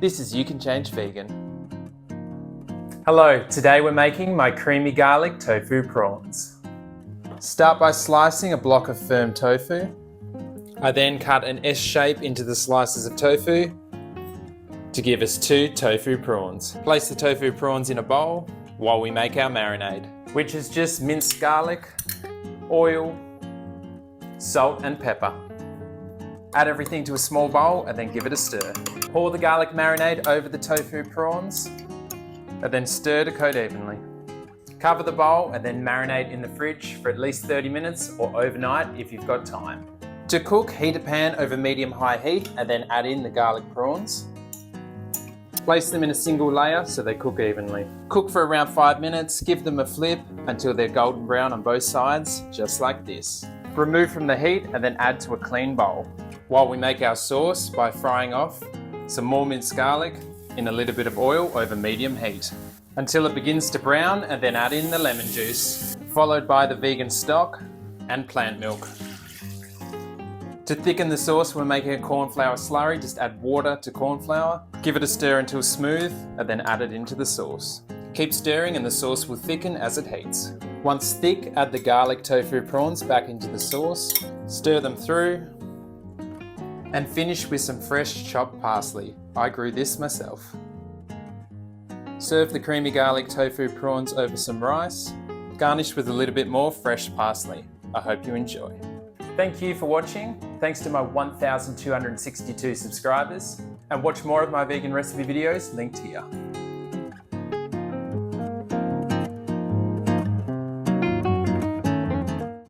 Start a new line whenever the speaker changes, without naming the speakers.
This is You Can Change Vegan. Hello, today we're making my creamy garlic tofu prawns. Start by slicing a block of firm tofu. I then cut an S shape into the slices of tofu to give us 2 tofu prawns. Place the tofu prawns in a bowl while we make our marinade, which is just minced garlic, oil, salt and pepper. Add everything to a small bowl and then give it a stir. Pour the garlic marinade over the tofu prawns and then stir to coat evenly. Cover the bowl and then marinate in the fridge for at least 30 minutes or overnight if you've got time. To cook, heat a pan over medium-high heat and then add in the garlic prawns. Place them in a single layer so they cook evenly. Cook for around 5 minutes, give them a flip until they're golden brown on both sides, just like this. Remove from the heat and then add to a clean bowl. While we make our sauce by frying off some more minced garlic in a little bit of oil over medium heat until it begins to brown, and then add in the lemon juice, followed by the vegan stock and plant milk. To thicken the sauce, we're making a cornflour slurry. Just add water to cornflour, give it a stir until smooth, and then add it into the sauce. Keep stirring and the sauce will thicken as it heats. Once thick, add the garlic tofu prawns back into the sauce, stir them through, and finish with some fresh chopped parsley. I grew this myself. Serve the creamy garlic tofu prawns over some rice, garnish with a little bit more fresh parsley. I hope you enjoy. Thank you for watching. Thanks to my 1,262 subscribers. And watch more of my vegan recipe videos linked here.